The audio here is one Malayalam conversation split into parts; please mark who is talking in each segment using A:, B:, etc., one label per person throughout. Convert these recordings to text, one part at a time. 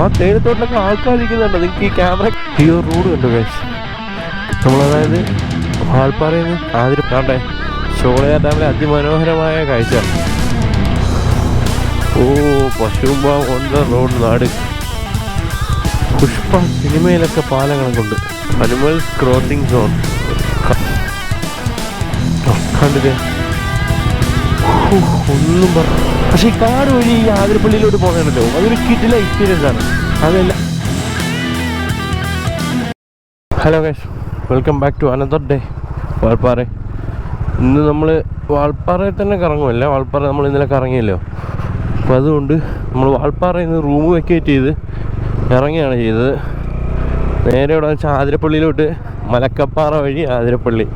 A: ആ തേയിലത്തോട്ടിലൊക്കെ ആൾക്കാരിക്കുന്നുണ്ട്. നിങ്ങൾക്ക് ഈ ക്യാമറ ഈ ഒരു റോഡ് കണ്ടു ഗൈസ്. നമ്മളതായത് വാൾപ്പാറയിൽ നിന്ന് ആതിരപ്പാണ്ടെ ഷോളയാർ ഡാമിലെ അതിമനോഹരമായ കാഴ്ച. ഓ പശുമ്പാം ഓൺ ദ റോഡ് നാട്. പുഷ്പ സിനിമയിലൊക്കെ പാലങ്ങളൊക്കെ ഉണ്ട്. അനിമൽസ് ക്രോസിംഗ് സോൺ കണ്ടില്ലേ? ഒന്നും പറ. പക്ഷെ ഈ കാട് വഴി ഈ ആതിരപ്പള്ളിയിലോട്ട് പോകുന്നുണ്ടല്ലോ, അതൊരു കിടില എക്സ്പീരിയൻസ് ആണ്. അതല്ല. Hello guys, welcome back to another day Valparai. ഇന്ന് നമ്മൾ വാൾപ്പാറയിൽ തന്നെ കറങ്ങുമല്ല, വാൾപ്പാറ നമ്മൾ ഇന്നലെ കറങ്ങിയല്ലോ. അപ്പോൾ അതുകൊണ്ട് നമ്മൾ വാൾപ്പാറയിൽ നിന്ന് റൂം വെക്കേറ്റ് ചെയ്ത് ഇറങ്ങിയാണ് ചെയ്തത്. നേരെ ഇവിടെ വെച്ചാൽ ആതിരപ്പള്ളിയിലോട്ട് മലക്കപ്പാറ വഴി ആതിരപ്പള്ളി,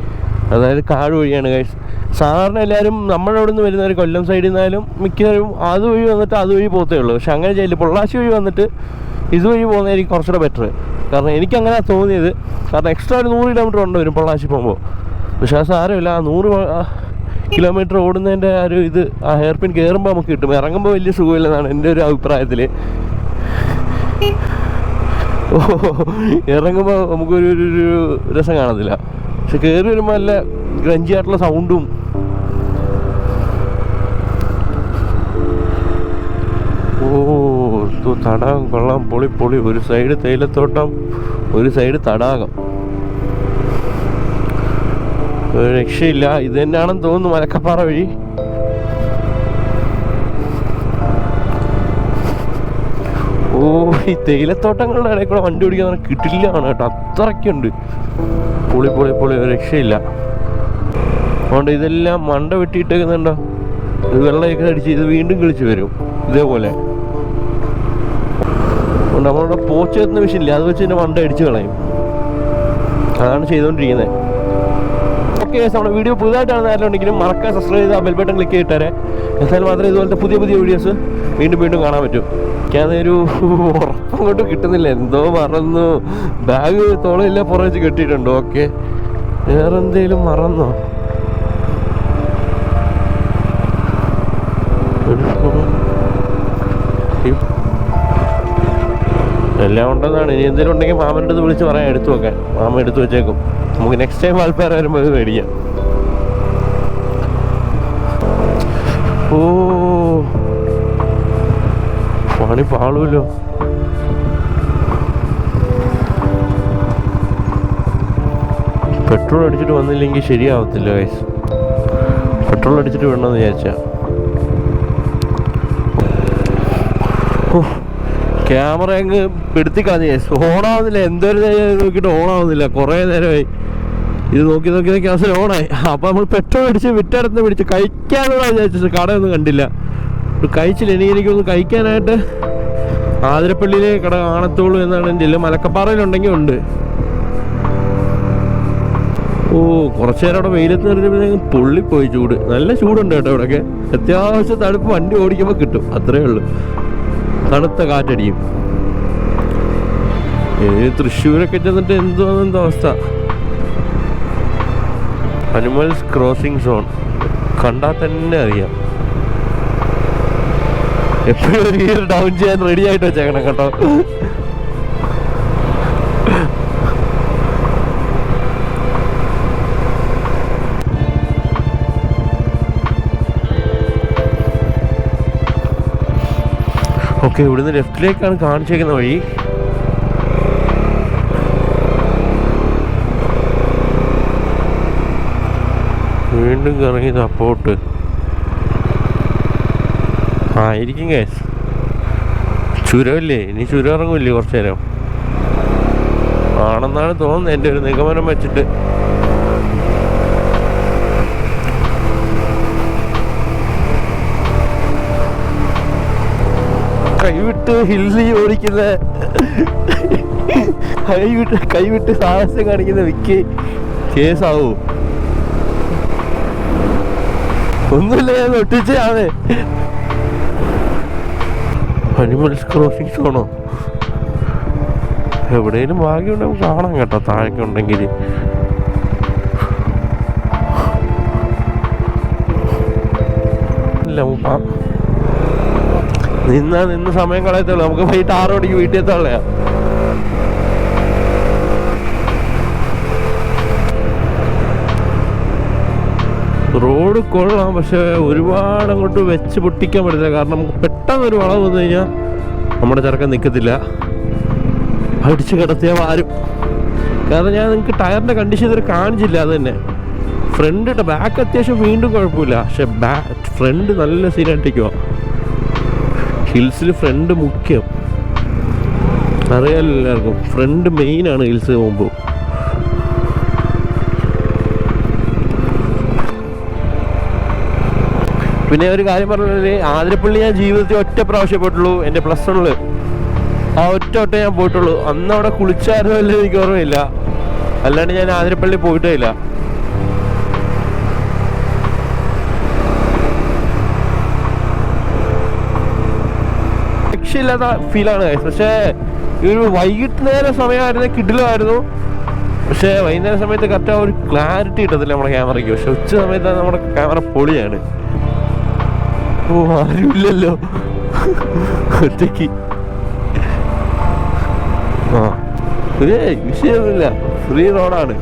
A: അതായത് കാട് വഴിയാണ് ഗൈസ്. സാധാരണ എല്ലാവരും നമ്മുടെ അവിടെ നിന്ന് വരുന്നവർ കൊല്ലം സൈഡിൽ നിന്നാലും മിക്കവരും അതുവഴി വന്നിട്ട് അതുവഴി പോകത്തേ ഉള്ളൂ. പക്ഷെ അങ്ങനെ ചെയ്യില്ല. പൊള്ളാശി വഴി വന്നിട്ട് ഇതുവഴി പോകുന്നതായിരിക്കും കുറച്ചുകൂടെ ബെറ്റർ. കാരണം എനിക്കങ്ങനെ തോന്നിയത്. കാരണം എക്സ്ട്രാ ഒരു 100 കിലോമീറ്റർ ഉണ്ട് വരും പൊള്ളാശി പോകുമ്പോൾ. പക്ഷെ അത് സാരമില്ല. ആ 100 കിലോമീറ്റർ ഓടുന്നതിൻ്റെ ആ ഒരു ഇത് ആ ഹെയർ പിൻ കയറുമ്പോൾ നമുക്ക് കിട്ടും. ഇറങ്ങുമ്പോൾ വലിയ സുഖമില്ലെന്നാണ് എൻ്റെ ഒരു അഭിപ്രായത്തിൽ. ഓ ഇറങ്ങുമ്പോൾ നമുക്കൊരു രസം കാണത്തില്ല. പക്ഷെ കയറി വരുമ്പോൾ നല്ല ഗ്രഞ്ചിയായിട്ടുള്ള സൗണ്ടും. ഓ തടാകം കൊള്ളാം, പൊളി പൊളി. ഒരു സൈഡ് തേയിലത്തോട്ടം, ഒരു സൈഡ് തടാകം. ഒരു രക്ഷയില്ല. ഇത് തന്നെയാണെന്ന് തോന്നുന്നു മലക്കപ്പാറ വഴി. ഓ ഈ തേയിലത്തോട്ടങ്ങളുടെ ഇടയിൽ കൂടെ വണ്ടി ഓടിക്കാൻ കിട്ടില്ല ആണ് കേട്ടോ, അത്രയ്ക്കുണ്ട്. പൊളി പൊളി പൊളി, ഒരു രക്ഷയില്ല. അതുകൊണ്ട് ഇതെല്ലാം മണ്ട വെട്ടിയിട്ടേക്കുന്നുണ്ടോ, ഇത് വെള്ളമൊക്കെ അടിച്ച് ഇത് വീണ്ടും കിളിച്ച് വരും ഇതേപോലെ. നമ്മളിവിടെ പോച്ച് എത്തുന്ന മെഷീനില്ല, അത് വെച്ച് തന്നെ മണ്ട അടിച്ച് കളയും. അതാണ് ചെയ്തുകൊണ്ടിരിക്കുന്നത്. ഓക്കെ, നമ്മുടെ വീഡിയോ പുതുതായിട്ടാണ് ആരെങ്കിലും മറക്കാൻ സബ്സ്ക്രൈബ് ചെയ്ത് ആ ബെൽ ബട്ടൺ ക്ലിക്ക് ചെയ്തിട്ടേ. എന്നാലും മാത്രമേ ഇതുപോലത്തെ പുതിയ പുതിയ വീഡിയോസ് വീണ്ടും വീണ്ടും കാണാൻ പറ്റും. എനിക്കതൊരു ഉറപ്പം കൊണ്ട് കിട്ടുന്നില്ല. എന്തോ മറന്നു. ബാഗ് തോളില്ല പുറത്ത് കെട്ടിയിട്ടുണ്ട്. ഓക്കെ, വേറെ എന്തേലും മറന്നോ? എല്ലാം ഉണ്ടെന്നാണ്. ഇനി എന്തെങ്കിലും ഉണ്ടെങ്കിൽ മാമൻ്റെ അടുത്ത് വിളിച്ച് പറയാം, എടുത്തു വെക്കാൻ. മാമ എടുത്തു വെച്ചേക്കും. നമുക്ക് നെക്സ്റ്റ് ടൈം വാൾപ്പാറ വരുമ്പോൾ അത് മേടിക്കാം. ഓ പണി പാളുമല്ലോ. പെട്രോൾ അടിച്ചിട്ട് വന്നില്ലെങ്കിൽ ശരിയാവത്തില്ല ഗൈസ്. പെട്രോൾ അടിച്ചിട്ട് വേണമെന്ന് വിചാരിച്ചാ. ഓ ക്യാമറ അങ്ങ് പെടുത്തി കളഞ്ഞ ഗൈസ്. ഓണാവുന്നില്ല. എന്തൊരു നേരം നോക്കിയിട്ട് ഓണാവുന്നില്ല. കുറേ നേരമായി ഇത് നോക്കി നോക്കി നോക്കി അവസരം ഓണായി. അപ്പോൾ നമ്മൾ പെട്രോൾ അടിച്ച് വിറ്റടന്ന് പിടിച്ച് കഴിക്കാനുള്ള വിചാരിച്ചു. കടയൊന്നും കണ്ടില്ല, കഴിച്ചില്ല. എനിക്കൊന്ന് കഴിക്കാനായിട്ട് ആതിരപ്പള്ളിയിലെ കട കാണത്തുള്ളൂ എന്നാണ് എൻ്റെ ഇല്ല. മലക്കപ്പാറയിലുണ്ടെങ്കിൽ ഉണ്ട്. ഓ കുറച്ച് നേരം അവിടെ വെയിലത്ത് നിറഞ്ഞപ്പോൾ പൊള്ളിപ്പോയി ചൂട്. നല്ല ചൂടുണ്ട് കേട്ടോ ഇവിടെയൊക്കെ. അത്യാവശ്യം തണുപ്പ് വണ്ടി ഓടിക്കുമ്പോൾ കിട്ടും, അത്രേ ഉള്ളൂ. തണുത്ത കാറ്റടിക്കും. തൃശ്ശൂരൊക്കെ ചെന്നിട്ട് എന്തോ അവസ്ഥ. അനിമൽസ് ക്രോസിംഗ് സോൺ കണ്ടാൽ തന്നെ അറിയാം. എപ്പോഴും ഒരു ഗിയർ ഡൗൺ ചെയ്യാൻ റെഡി ആയിട്ട് വെച്ചേക്കണം കേട്ടോ. ഓക്കെ, ഇവിടുന്ന് ലെഫ്റ്റിലേക്കാണ് കാണിച്ചേക്കുന്ന വഴി. വീണ്ടും കറങ്ങി സപ്പോർട്ട് ആയിരിക്കും ഗൈസ്. ചുരമില്ലേ, ഇനി ചുരം ഇറങ്ങില്ലേ കുറച്ചു നേരം ആണെന്നാണ് തോന്നുന്നത്, എൻ്റെ ഒരു നിഗമനം വെച്ചിട്ട്. കൈവിട്ട് ഹില്ലി ഓടിക്കുന്ന, കൈവിട്ട് സാഹസം കാണിക്കുന്ന വിക്കി കേസാവൂ. ഒന്നുമില്ല, ഞാൻ ഒട്ടിച്ചാണ്. Animals crossing Suno? എവിടെയെങ്കിലും ഭാഗ്യമുണ്ടെങ്കിൽ കാണാം കേട്ടോ, താഴേക്ക് ഉണ്ടെങ്കിൽ. ഇല്ല നിന്ന് സമയം കളയത്തുള്ളൂ. നമുക്ക് വൈകിട്ട് 6 മണിക്ക് വീട്ടിൽ എത്താനുള്ളയാ. റോഡ് കൊള്ളാം, പക്ഷെ ഒരുപാട് അങ്ങോട്ട് വെച്ച് പൊട്ടിക്കാൻ പറ്റില്ല. കാരണം നമുക്ക് പെട്ടെന്ന് ഒരു വളവ് വന്നു കഴിഞ്ഞാൽ നമ്മുടെ ചെറുക്കൻ നിൽക്കത്തില്ല, അടിച്ച് കിടത്തിയാൽ വാരും. കാരണം ഞാൻ നിങ്ങൾക്ക് ടയറിൻ്റെ കണ്ടീഷൻ ഇതുവരെ കാണിച്ചില്ല. അത് തന്നെ ഫ്രണ്ട് ബാക്ക് അത്യാവശ്യം വീണ്ടും കുഴപ്പമില്ല, പക്ഷെ ഫ്രണ്ട് നല്ല സീനായിട്ടിരിക്കുക. ഹിൽസിൽ ഫ്രണ്ട് മുഖ്യം, അറിയാമല്ലോ എല്ലാവർക്കും. ഫ്രണ്ട് മെയിനാണ് ഹിൽസ് പോകുമ്പോൾ. പിന്നെ ഒരു കാര്യം പറഞ്ഞാൽ ആതിരപ്പള്ളി ഞാൻ ജീവിതത്തിൽ ഒറ്റ പ്രാവശ്യം പോയിട്ടുള്ളൂ. എൻ്റെ +1 ആ ഒറ്റ ഞാൻ പോയിട്ടുള്ളൂ. അന്ന് അവിടെ കുളിച്ചായിരുന്നോ അല്ലേ എനിക്ക് ഓർമ്മയില്ല. അല്ലാണ്ട് ഞാൻ ആതിരപ്പള്ളി പോയിട്ടേ ഇല്ല. രക്ഷയില്ലാത്ത ഫീലാണ്. പക്ഷേ ഈ ഒരു വൈകിട്ട് നേരം സമയമായിരുന്നു, കിടിലമായിരുന്നു. പക്ഷേ വൈകുന്നേരം സമയത്ത് കറക്റ്റ് ഒരു ക്ലാരിറ്റി കിട്ടത്തില്ല നമ്മുടെ ക്യാമറയ്ക്ക്. പക്ഷെ ഉച്ച സമയത്ത് നമ്മുടെ ക്യാമറ പൊളിയാണ്. ഓ, ആരുമില്ലല്ലോ, ഒറ്റയ്ക്ക്. വിഷയമൊന്നുമില്ല, ഫ്രീ റോഡാണ്,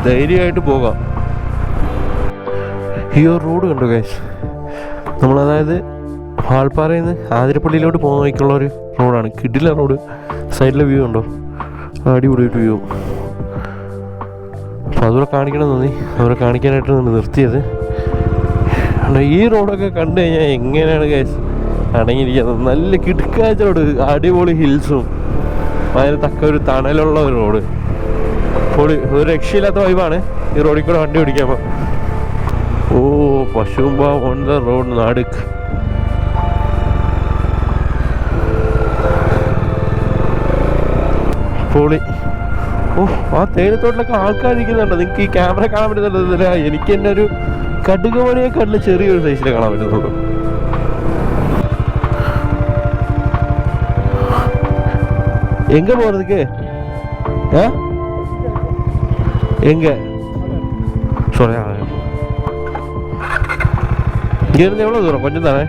A: ധൈര്യമായിട്ട് പോകാം. ഈ ഒരു റോഡ് കണ്ടു ഗൈസ്. നമ്മളതായത് വാൾപ്പാറയിൽ നിന്ന് ആതിരപ്പള്ളിയിലോട്ട് പോകുന്ന വഴിക്കുള്ള ഒരു റോഡാണ്. കിടില റോഡ്. സൈഡിലെ വ്യൂ ഉണ്ടോ, അടിപൊളിയായിട്ട് വ്യൂ. അപ്പം അതുകൂടെ കാണിക്കണം തോന്നി, അതുകൂടെ കാണിക്കാനായിട്ടാണ് നിർത്തിയത്. ഈ റോഡൊക്കെ കണ്ടു കഴിഞ്ഞാൽ എങ്ങനെയാണ് ഗൈസ് അടങ്ങിയിരിക്കുന്നത്. നല്ല കിടക്കാച്ച റോഡ്, അടിപൊളി ഹിൽസും അതിന് തക്ക ഒരു തണലുള്ള ഒരു റോഡ്. പൊളി, ഒരു രക്ഷയില്ലാത്ത വൈബാണ് ഈ റോഡിൽ കൂടെ വണ്ടി ഓടിക്കുമ്പോൾ. ഓ, പശുമ്പ ഓൺ ദ റോഡ് നാടുക്ക്. പൊളി. ഓ, ആ തേയിലത്തോട്ടിലൊക്കെ ആൾക്കാരിക്കുന്നുണ്ട്. നിങ്ങൾക്ക് ഈ ക്യാമറ കാണാൻ പറ്റുന്നില്ല. എനിക്ക് തന്നെ ഒരു കടുകുമണിയെക്കാട്ടിൽ ചെറിയൊരു സൈസിൽ കാണാൻ പറ്റുന്നുള്ളൂ. எங்க போறதுக்கு? எங்க சொல்ல, இங்க இருந்து எவ்வளவு தூரம்? கொஞ்சம் தானே.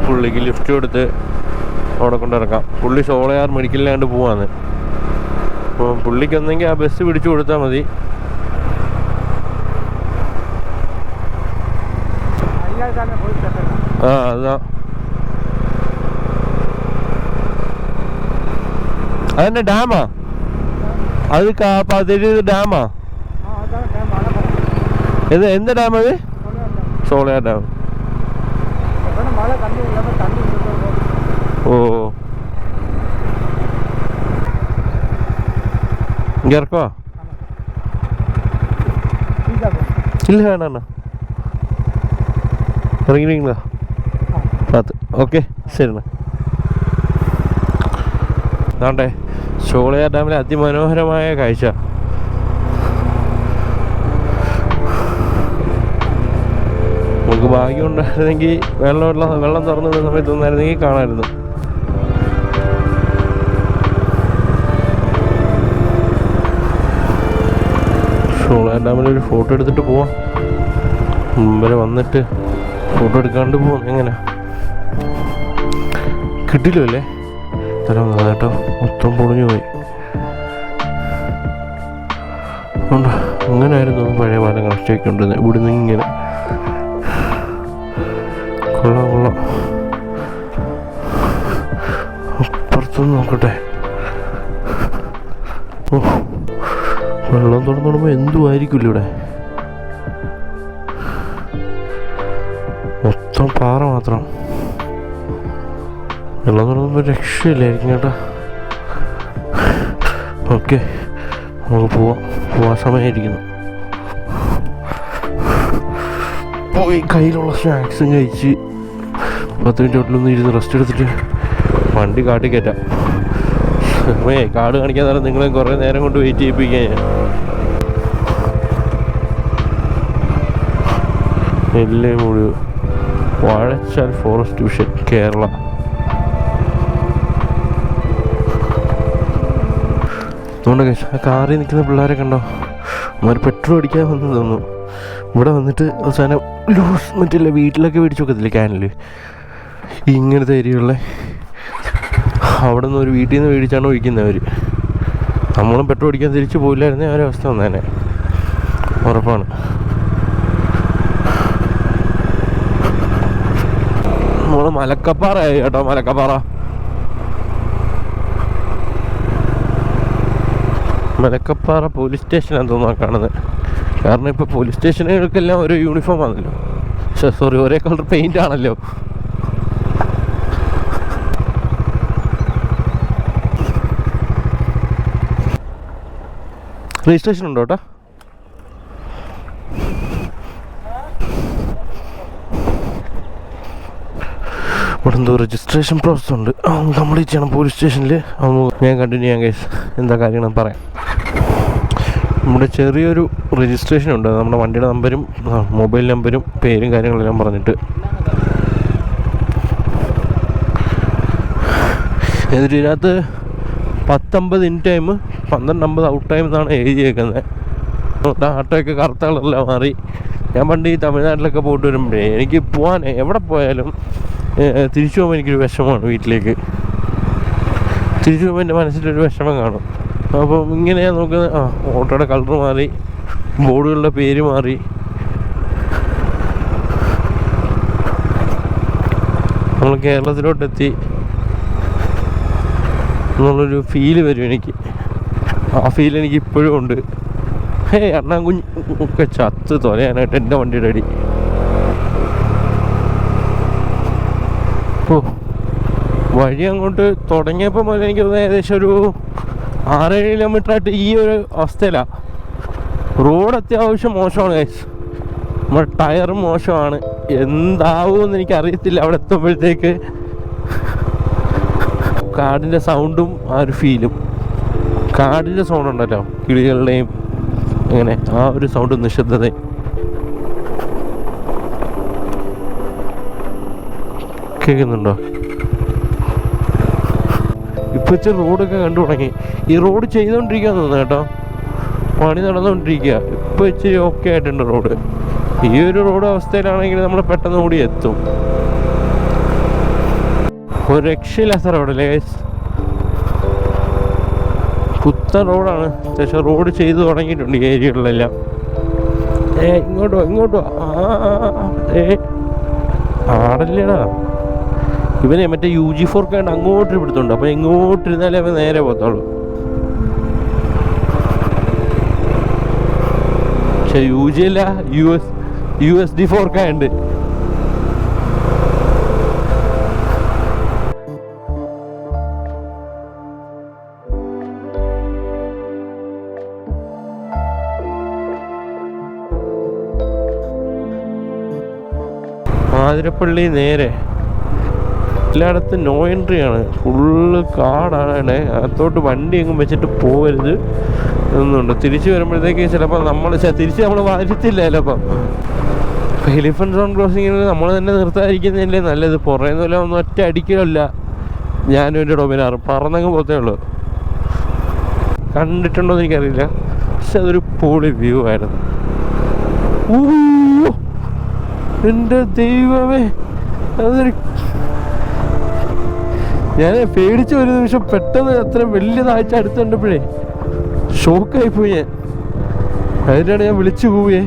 A: പുള്ളിക്ക് ലിഫ്റ്റ് കൊടുത്ത് അവിടെ കൊണ്ടിറക്കാം. പുള്ളി സോളയാർ മെഡിക്കലിലാണ്ട് പോവാന്ന്. അപ്പോൾ പുള്ളിക്കൊന്നെങ്കിൽ ആ ബസ് പിടിച്ചു കൊടുത്താൽ മതി. ആ, അതാ അതന്നെ ഡാമാ. അത് ഡാമാ. എന്ത് ഡാം അത്? സോളയാർ ഡാം. ഓ, இங்கே இருக்கோ? இல்லை வேணாண்ணா, ഇറങ്ങിയിരിங்களா? பார்த்து ഓക്കെ, ശരിண்ணா. അതാണ്ടേ ഷോളയാർ ഡാമിലെ അതിമനോഹരമായ കാഴ്ച. നമുക്ക് ഭാഗ്യം ഉണ്ടായിരുന്നെങ്കിൽ വെള്ളം തുറന്നു വിടുന്ന സമയത്ത് ഒന്നായിരുന്നെങ്കിൽ കാണാമായിരുന്നു. ഷോളയാർ ഡാമിലൊരു ഫോട്ടോ എടുത്തിട്ട് പോവാം. മുമ്പിൽ വന്നിട്ട് ഫോട്ടോ എടുക്കാണ്ട് പോവാം. എങ്ങനെ കിട്ടില്ലല്ലേ? തരാം കേട്ടോ, മൊത്തം പൊളിഞ്ഞു പോയി. അങ്ങനെയായിരുന്നു പഴയ പാലം കണക്ട് ആക്കിക്കൊണ്ടിരുന്നത്. ഇവിടുന്ന് ഇങ്ങനെ കൊള്ളാം. അപ്പുറത്തൊന്ന് നോക്കട്ടെ. ഓ, വെള്ളം തുറന്നുകൊടുമ്പോൾ എന്തുമായിരിക്കില്ല ഇവിടെ. മൊത്തം പാറ മാത്രം. വെള്ളം തുറന്നുമ്പോൾ രക്ഷയില്ലായിരിക്കും കേട്ടോ. ഓക്കെ, നമുക്ക് പോവാൻ സമയമായിരിക്കുന്നു. പോയി കയ്യിലുള്ള സ്നാക്സും കഴിച്ച് 10 മിനിറ്റ് തൊട്ടിലൊന്ന് ഇരുന്ന് റെസ്റ്റ് എടുത്തിട്ട് വണ്ടി കാട്ടി കയറ്റാം. കാട് കാണിക്കാൻ നേരം നിങ്ങളെ കുറേ നേരം കൊണ്ട് വെയിറ്റ് ചെയ്യിപ്പിക്കാൻ ഞാൻ. നെല്ലിമുഴി വാഴച്ചാൽ ഫോറസ്റ്റ് ഡിവിഷൻ, കേരള. അതുകൊണ്ട് ആ കാറിൽ നിൽക്കുന്ന പിള്ളേരെ കണ്ടോ, അവർ പെട്രോൾ അടിക്കാൻ വന്നു തോന്നുന്നു. ഇവിടെ വന്നിട്ട് അവസാനം ലൂസ് മറ്റില്ല വീട്ടിലൊക്കെ മേടിച്ച് വെക്കത്തില്ലേ ക്യാനിൽ, ഇങ്ങനത്തെ ഏരിയയുള്ള അവിടെ നിന്ന് ഒരു വീട്ടിൽ നിന്ന് മേടിച്ചാണ് ഒഴിക്കുന്നവർ. നമ്മളും പെട്രോൾ അടിക്കാൻ തിരിച്ചു പോയില്ലായിരുന്നേ ആ ഒരു അവസ്ഥ വന്നേനെ, ഉറപ്പാണ്. നമ്മൾ മലക്കപ്പാറ ആയി കേട്ടോ, മലക്കപ്പാറ പോലീസ് സ്റ്റേഷനാണ് തോന്നുന്നു കാണുന്നത്. കാരണം ഇപ്പോൾ പോലീസ് സ്റ്റേഷനുകൾക്കെല്ലാം ഓരോ യൂണിഫോം ആണല്ലോ, സോറി ഒരേ കളർ പെയിൻ്റ് ആണല്ലോ. രജിസ്ട്രേഷൻ ഉണ്ടോ കേട്ടോ? ഇവിടെ എന്തോ രജിസ്ട്രേഷൻ പ്രോസസ് ഉണ്ട്, കംപ്ലീറ്റ് ചെയ്യണം പോലീസ് സ്റ്റേഷനിൽ. ഞാൻ കണ്ടിന്യൂ ചെയ്യാൻ കേസ് എന്താ കാര്യങ്ങളെന്ന് പറയാം. നമ്മുടെ ചെറിയൊരു രജിസ്ട്രേഷൻ ഉണ്ട്, നമ്മുടെ വണ്ടിയുടെ നമ്പരും മൊബൈൽ നമ്പരും പേരും കാര്യങ്ങളെല്ലാം പറഞ്ഞിട്ട്. എന്നിട്ട് ഇതിനകത്ത് 19 ഇൻ ടൈം 12:50 ഔട്ട് ടൈം എന്നാണ് എഴുതിയേക്കുന്നത്. ആട്ടോയൊക്കെ കറുത്ത കളറിലാണ് മാറി. ഞാൻ പണ്ട് ഈ തമിഴ്നാട്ടിലൊക്കെ പോയിട്ട് വരുമ്പോഴേ എനിക്ക് പോകാൻ എവിടെ പോയാലും തിരിച്ചു പോകുമ്പോൾ എനിക്കൊരു വിഷമമാണ്. വീട്ടിലേക്ക് തിരിച്ചു പോകുമ്പോൾ എൻ്റെ മനസ്സിലൊരു വിഷമം കാണും. അപ്പം ഇങ്ങനെയാണ് നോക്കുന്നത്, ഓട്ടോയുടെ കളർ മാറി, ബോർഡുകളുടെ പേര് മാറി. നമ്മൾ കേരളത്തിലോട്ടെത്തി എന്നുള്ളൊരു ഫീല് വരും എനിക്ക്. ആ ഫീൽ എനിക്ക് ഇപ്പോഴും ഉണ്ട്. അണ്ണാൻ കുഞ്ഞൊക്കെ ചത്ത് തൊലയാനായിട്ട് എൻ്റെ വണ്ടിയുടെ അടി. ഓ വഴി അങ്ങോട്ട് തുടങ്ങിയപ്പോൾ മുതൽ എനിക്ക് ഏകദേശം ഒരു 6-7 കിലോമീറ്റർ ആയിട്ട് ഈ ഒരു അവസ്ഥയിലാണ്. റോഡ് അത്യാവശ്യം മോശമാണ് ഗൈസ്, നമ്മുടെ ടയർ മോശമാണ്. എന്താവുമെന്ന് എനിക്കറിയത്തില്ല അവിടെ എത്തുമ്പോഴത്തേക്ക്. കാടിൻ്റെ സൗണ്ടും ആ ഒരു ഫീലും, കാടിൻ്റെ സൗണ്ട് ഉണ്ടല്ലോ, കിളികളുടെയും അങ്ങനെ ആ ഒരു സൗണ്ട്, നിശബ്ദതയും. കേൾക്കുന്നുണ്ടോ? ഇപ്പം ഇച്ചിരി റോഡൊക്കെ കണ്ടു തുടങ്ങി. ഈ റോഡ് ചെയ്തുകൊണ്ടിരിക്കുകയെന്ന് തോന്നുന്നു കേട്ടോ, പണി നടന്നുകൊണ്ടിരിക്കുക. ഇപ്പം ഇച്ചിരി ഓക്കെ ആയിട്ടുണ്ട് റോഡ്. ഈ ഒരു റോഡ് അവസ്ഥയിലാണെങ്കിൽ നമ്മൾ പെട്ടെന്ന് കൂടി എത്തും. ഒരു രക്ഷയില്ലാത്ത റോഡല്ലേ ഗൈസ്, പുത്തൻ റോഡാണ്. അത്യാവശ്യം റോഡ് ചെയ്ത് തുടങ്ങിയിട്ടുണ്ട് ഈ ഏരിയകളിലെല്ലാം. ഇങ്ങോട്ടോ ആടല്ലേടാ ഇവനെ. മറ്റേ UG4 കണ്ട് അങ്ങോട്ട് പിടുത്തുണ്ട്, അപ്പം ഇങ്ങോട്ടിരുന്നാലേ അവൻ നേരെ പോകത്തുള്ളൂ. പക്ഷെ UG അല്ല, USD4 ഉണ്ട്. ആതിരപ്പള്ളി നേരെ എല്ലായിടത്തും നോ എൻട്രി ആണ്, ഫുള്ള് കാടാണ്. അകത്തോട്ട് വണ്ടി എങ്ങും വെച്ചിട്ട് പോകരുത് എന്നുണ്ട്. തിരിച്ച് വരുമ്പോഴത്തേക്ക് ചിലപ്പോൾ തിരിച്ച് നമ്മൾ വരത്തില്ല ചിലപ്പോൾ. എലിഫന്റ് സോൺ ക്രോസിങ്ങിൽ നമ്മൾ തന്നെ നിർത്താതിരിക്കുന്നതല്ലേ നല്ലത്. പുറയുന്നില്ല, ഒന്നും ഒറ്റ അടിക്കലല്ല. ഞാനും എൻ്റെ ഡൊമിനാറും പറന്നങ്ങ് പോത്തേ ഉള്ളൂ. കണ്ടിട്ടുണ്ടോ എന്ന് എനിക്കറിയില്ല, പക്ഷെ അതൊരു പൊളി വ്യൂ ആയിരുന്നു. എൻ്റെ ദൈവമേ, അതൊരു ഞാൻ പേടിച്ച് ഒരു നിമിഷം പെട്ടെന്ന് അത്ര വലിയ താഴ്ച അടുത്ത് കണ്ടപ്പോഴേ ഷോക്കായിപ്പോയി ഞാൻ. അതിനാണ് ഞാൻ വിളിച്ചു പോവേ,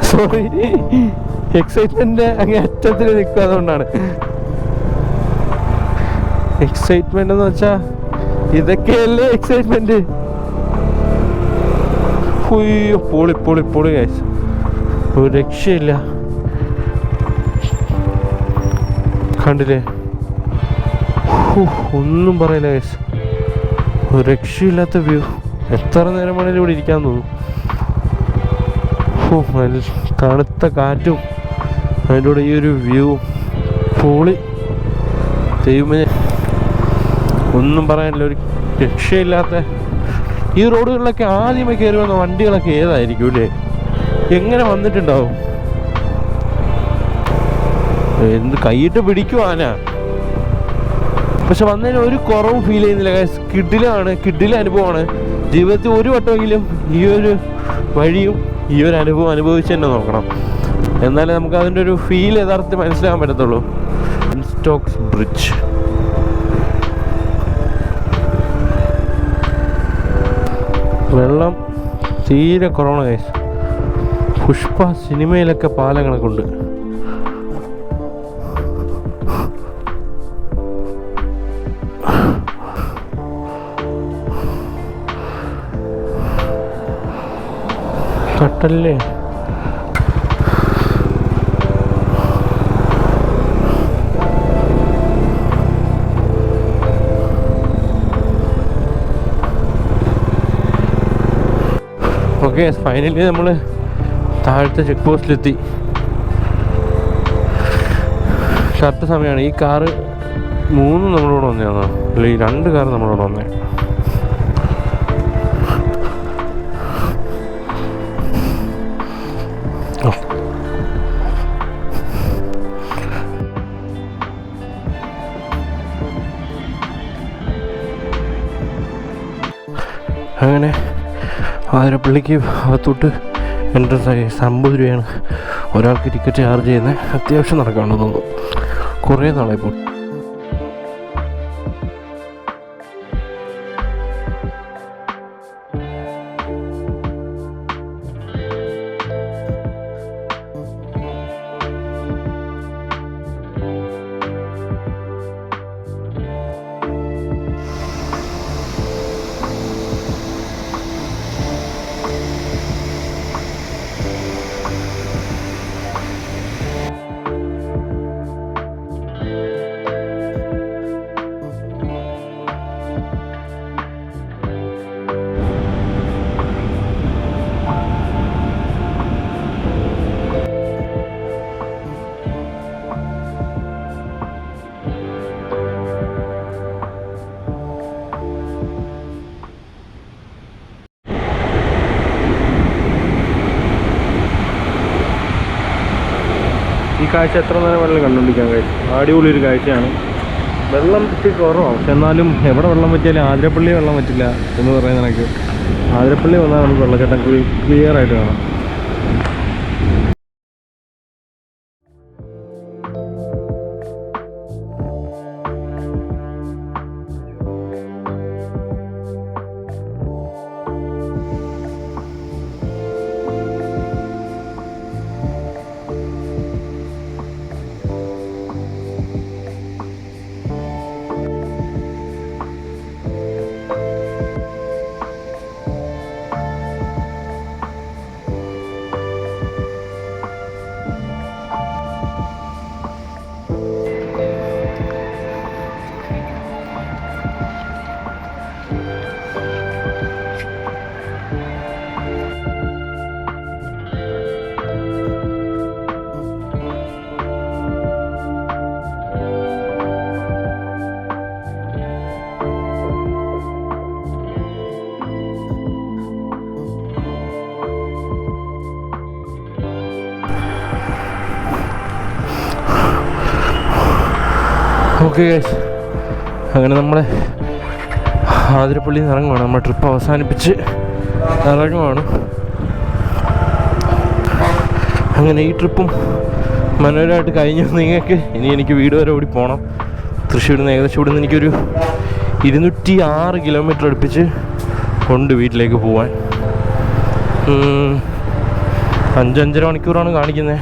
A: സോറി. എക്സൈറ്റ്മെന്റ് അങ്ങേ അറ്റത്തിൽ നിൽക്കുക, അതുകൊണ്ടാണ്. എക്സൈറ്റ്മെന്റ് എന്ന് വെച്ചാ ഇതൊക്കെയല്ലേ എക്സൈറ്റ്മെന്റ്. പൊളി പൊളി പൊളി ഗൈസ്, ഒരു രക്ഷയില്ല. കണ്ടില്ലേ, ഒന്നും പറയില്ല ഗൈസ്, ഒരു രക്ഷയില്ലാത്ത വ്യൂ. എത്ര നേരം വേണേലും ഇവിടെ ഇരിക്കാൻ തോന്നും. തണുത്ത കാറ്റും അതിൻ്റെ കൂടെ ഈ ഒരു വ്യൂ പൊളി. ദൈവമേ, ഒന്നും പറയാനില്ല, ഒരു രക്ഷയില്ലാത്ത. ഈ റോഡുകളിലൊക്കെ ആദ്യമേ കയറി വന്ന വണ്ടികളൊക്കെ ഏതായിരിക്കും അല്ലേ? എങ്ങനെ വന്നിട്ടുണ്ടാവും? എന്ത് കൈയിട്ട് പിടിക്കുവാനാ? പക്ഷെ വന്നതിന് ഒരു കുറവും ഫീൽ ചെയ്യുന്നില്ല ഗൈസ്. കിഡിലെ അനുഭവമാണ്. ജീവിതത്തിൽ ഒരു വട്ടമെങ്കിലും ഈ ഒരു വഴിയും ഈ ഒരു അനുഭവം അനുഭവിച്ച് തന്നെ നോക്കണം. എന്നാലേ നമുക്ക് അതിൻ്റെ ഒരു ഫീൽ യഥാർത്ഥത്തിൽ മനസ്സിലാക്കാൻ പറ്റത്തുള്ളൂ. Stokes bridge. വെള്ളം തീരെ കുറവാണ് ഗൈസ്. പുഷ്പ സിനിമയിലൊക്കെ പാലങ്ങളൊക്കെ ഉണ്ട്. തട്ടല്ലേ ഓക്കെ. ഫൈനലി നമ്മൾ താഴത്തെ ചെക്ക് പോസ്റ്റിലെത്തി. കറക്റ്റ് സമയമാണ്. ഈ കാറ് 3 നമ്മളോട് വന്നതാണോ അല്ല ഈ 2 കാറ് നമ്മളോട് വന്നേ. അങ്ങനെ ആതിരപ്പള്ളിക്ക് അകത്തോട്ട് എൻട്രൻസ് ആയി. 50 രൂപയാണ് ഒരാൾക്ക് ടിക്കറ്റ് ചാർജ് ചെയ്യുന്നത്. അത്യാവശ്യം നടക്കാണെന്ന് തോന്നുന്നു. കുറേ നാളായി ഇപ്പോൾ. ഈ കാഴ്ച എത്ര നേരം വെള്ളം കണ്ടുപിടിക്കാൻ കഴിയും. അടിപൊളി ഒരു കാഴ്ചയാണ്. വെള്ളം ഇത്തിരി കുറവാണ്. പക്ഷെ എന്നാലും എവിടെ വെള്ളം പറ്റിയാലും ആതിരപ്പള്ളി വെള്ളം പറ്റില്ല എന്ന് പറയുന്ന കണക്ക് ആതിരപ്പള്ളി വന്നാൽ നമുക്ക് വെള്ളച്ചാട്ടം ക്ലിയർ ആയിട്ട് കാണാം. ഓക്കെ ഗൈസ്, അങ്ങനെ നമ്മളെ ആതിരപ്പള്ളിയിൽ നിന്ന് ഇറങ്ങുവാണ്. നമ്മൾ ട്രിപ്പ് അവസാനിപ്പിച്ച് ഇറങ്ങുവാണ്. അങ്ങനെ ഈ ട്രിപ്പും മനോഹരമായിട്ട് കഴിഞ്ഞു നിങ്ങൾക്ക്. ഇനി എനിക്ക് വീട് വരെ ഓടി പോകണം. തൃശ്ശൂരിൽ നിന്ന് ഏകദേശം ഇവിടെ നിന്ന് എനിക്കൊരു 206 കിലോമീറ്റർ അടുപ്പിച്ച് ഉണ്ട് വീട്ടിലേക്ക് പോവാൻ. 5-5.5 മണിക്കൂറാണ് കാണിക്കുന്നത്.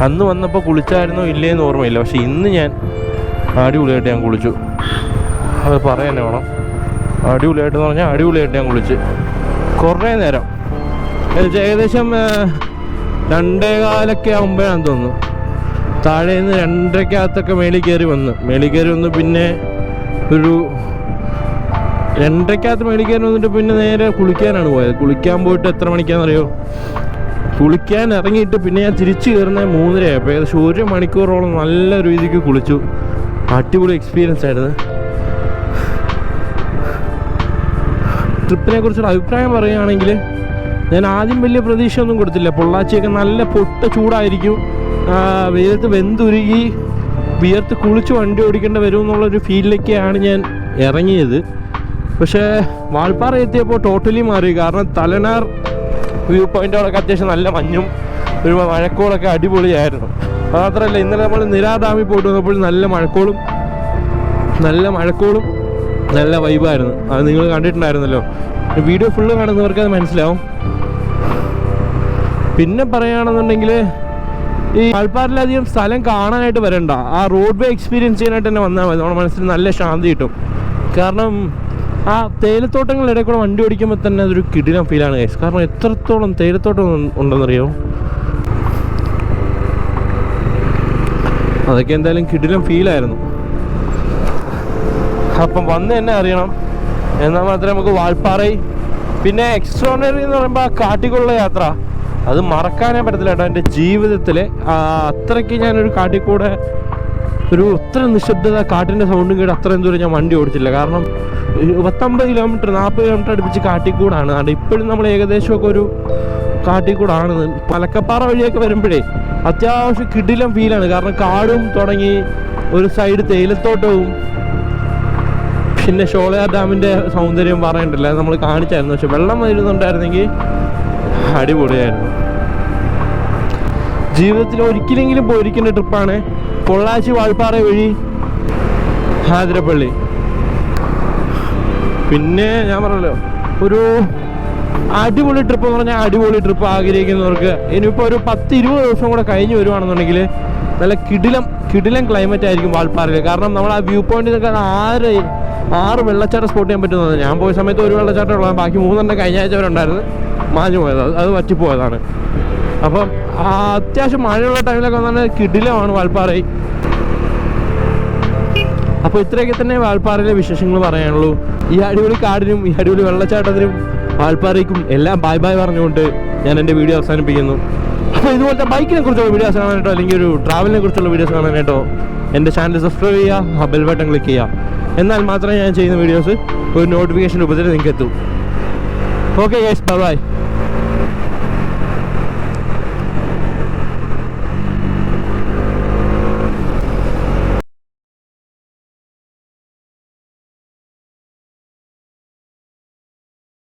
A: അന്ന് വന്നപ്പോൾ കുളിച്ചായിരുന്നോ ഇല്ലേന്ന് ഓർമ്മയില്ല. പക്ഷെ ഇന്ന് ഞാൻ അടിപൊളിയായിട്ട് ഞാൻ കുളിച്ചു. അത് പറയാൻ വേണം. അടിപൊളിയായിട്ടെന്ന് പറഞ്ഞാൽ അടിപൊളിയായിട്ട് ഞാൻ കുളിച്ച് കുറേ നേരം, ഏകദേശം 2:15 ആകുമ്പോഴാണെന്ന് തോന്നുന്നു. താഴെ നിന്ന് 2:30 മേളിൽ കയറി വന്ന് പിന്നെ ഒരു 2:30 മേളിൽ കയറി വന്നിട്ട് പിന്നെ നേരെ കുളിക്കാനാണ് പോയത്. കുളിക്കാൻ പോയിട്ട് എത്ര മണിക്കാണെന്നറിയോ? കുളിക്കാൻ ഇറങ്ങിയിട്ട് പിന്നെ ഞാൻ തിരിച്ചു കയറുന്നത് 3:30 ആയപ്പോൾ. ഏകദേശം 1 മണിക്കൂറോളം നല്ല രീതിക്ക് കുളിച്ചു. അടിപൊളി എക്സ്പീരിയൻസ് ആയിരുന്നു. ട്രിപ്പിനെ കുറിച്ചുള്ള അഭിപ്രായം പറയുകയാണെങ്കിൽ, ഞാൻ ആദ്യം വലിയ പ്രതീക്ഷയൊന്നും കൊടുത്തില്ല. പൊള്ളാച്ചിയൊക്കെ നല്ല പൊട്ട ചൂടായിരിക്കും, വെയിലത്ത് വെന്തുരുകി വിയർത്ത് കുളിച്ച് വണ്ടി ഓടിക്കേണ്ടി വരും എന്നുള്ളൊരു ഫീലിലേക്കാണ് ഞാൻ ഇറങ്ങിയത്. പക്ഷേ വാൾപ്പാറ എത്തിയപ്പോൾ ടോട്ടലി മാറി. കാരണം തലനാർ വ്യൂ പോയിൻ്റോടൊക്കെ അത്യാവശ്യം നല്ല മഞ്ഞും ഒരു മഴക്കോളൊക്കെ അടിപൊളിയായിരുന്നു. മാത്രമല്ല ഇന്നലെ നമ്മൾ നിരാ ഡാമിൽ പോയിട്ട് വന്നപ്പോൾ നല്ല മഴക്കോളും നല്ല വൈബായിരുന്നു. അത് നിങ്ങൾ കണ്ടിട്ടുണ്ടായിരുന്നല്ലോ. വീഡിയോ ഫുള്ള് കാണുന്നവർക്ക് അത് മനസ്സിലാവും. പിന്നെ പറയുകയാണെന്നുണ്ടെങ്കിൽ ഈ വാൾപ്പാറയിലധികം സ്ഥലം കാണാനായിട്ട് വരണ്ട, ആ റോഡ് വേ എക്സ്പീരിയൻസ് ചെയ്യാനായിട്ട് തന്നെ വന്നാൽ മതി. നമ്മുടെ മനസ്സിന് നല്ല ശാന്തി കിട്ടും. കാരണം ആ തേയിലത്തോട്ടങ്ങളുടെ കൂടെ വണ്ടി ഓടിക്കുമ്പോൾ തന്നെ അതൊരു കിടിലം ഫീലാണ് ഗൈസ്. കാരണം എത്രത്തോളം തേയിലത്തോട്ടം ഉണ്ടെന്നറിയോ? അതൊക്കെ എന്തായാലും കിടിലം ഫീലായിരുന്നു. അപ്പം വന്ന് തന്നെ അറിയണം. എന്നാൽ മാത്രമേ നമുക്ക് വാൾപ്പാറയിൽ പിന്നെ എക്സ്ട്രോണറി എന്ന് പറയുമ്പോൾ ആ കാട്ടിക്കുള്ള യാത്ര അത് മറക്കാനേ പറ്റത്തില്ല കേട്ടോ. എൻ്റെ ജീവിതത്തിൽ അത്രയ്ക്ക് ഞാനൊരു കാട്ടിക്കൂടെ അത്ര നിശബ്ദത, കാട്ടിൻ്റെ സൗണ്ടും കേട്ട് അത്രയും ദൂരം ഞാൻ വണ്ടി ഓടിച്ചില്ല. കാരണം 50 കിലോമീറ്റർ 40 കിലോമീറ്റർ അടുപ്പിച്ച് കാട്ടിക്കൂടാണ്. അതുകൊണ്ട് ഇപ്പോഴും നമ്മൾ ഏകദേശമൊക്കെ ഒരു കാട്ടിക്കൂടാണ്. മലക്കപ്പാറ വഴിയൊക്കെ വരുമ്പോഴേ അത്യാവശ്യം കിടിലം ഫീലാണ്. കാരണം കാടും തുടങ്ങി ഒരു സൈഡ് തേയിലത്തോട്ടവും പിന്നെ ഷോളയാർ ഡാമിൻ്റെ സൗന്ദര്യം പറയണ്ടല്ല, നമ്മൾ കാണിച്ചായിരുന്നു. പക്ഷെ വെള്ളം വരുന്നുണ്ടായിരുന്നെങ്കിൽ അടിപൊളിയായിരുന്നു. ജീവിതത്തിൽ ഒരിക്കലെങ്കിലും പോയിരിക്കേണ്ട ട്രിപ്പാണ് പൊള്ളാച്ചി വാൾപ്പാറ വഴി ആതിരപ്പള്ളി. പിന്നെ ഞാൻ പറഞ്ഞല്ലോ ഒരു അടിപൊളി ട്രിപ്പ് എന്ന് പറഞ്ഞാൽ അടിപൊളി ട്രിപ്പ് ആഗ്രഹിക്കുന്നവർക്ക് ഇനിയിപ്പോൾ ഒരു 10-20 ദിവസം കൂടെ കഴിഞ്ഞ് വരുവാണെന്നുണ്ടെങ്കിൽ നല്ല കിടിലം ക്ലൈമറ്റ് ആയിരിക്കും വാൾപ്പാറയിൽ. കാരണം നമ്മൾ ആ വ്യൂ പോയിന്റിൽ നിന്നൊക്കെ 6 വെള്ളച്ചാട്ടം സ്പോട്ട് ചെയ്യാൻ പറ്റുന്നത്. ഞാൻ പോയ സമയത്ത് ഒരു വെള്ളച്ചാട്ടം ഉള്ളതാണ്, ബാക്കി 3 കഴിഞ്ഞ ആഴ്ച വരെ മാഞ്ഞു പോയത്, അത് പറ്റിപ്പോയതാണ്. അപ്പം അത്യാവശ്യം മഴയുള്ള ടൈമിലൊക്കെ വന്നാൽ കിടിലമാണ് വാൾപ്പാറയിൽ. അപ്പോൾ ഇത്രയൊക്കെ തന്നെ വാൾപ്പാറയിലെ വിശേഷങ്ങൾ പറയാനുള്ളൂ. ഈ അടിപൊളി കാടിനും ഈ അടിപൊളി വെള്ളച്ചാട്ടത്തിനും വാൾപ്പാറയ്ക്കും എല്ലാം ബൈ പറഞ്ഞുകൊണ്ട് ഞാൻ എൻ്റെ വീഡിയോ അവസാനിപ്പിക്കുന്നു. അപ്പോൾ ഇതുപോലത്തെ ബൈക്കിനെ കുറിച്ചുള്ള വീഡിയോസ് കാണാനായിട്ടോ അല്ലെങ്കിൽ ഒരു ട്രാവലിനെ കുറിച്ചുള്ള വീഡിയോസ് കാണാനായിട്ടോ എൻ്റെ ചാനൽ സബ്സ്ക്രൈബ് ചെയ്യുക, ആ ബെൽ ബട്ടൺ ക്ലിക്ക് ചെയ്യുക. എന്നാൽ മാത്രമേ ഞാൻ ചെയ്യുന്ന വീഡിയോസ് ഒരു നോട്ടിഫിക്കേഷൻ രൂപത്തിൽ നിങ്ങൾക്ക് എത്തും. Okay guys, by.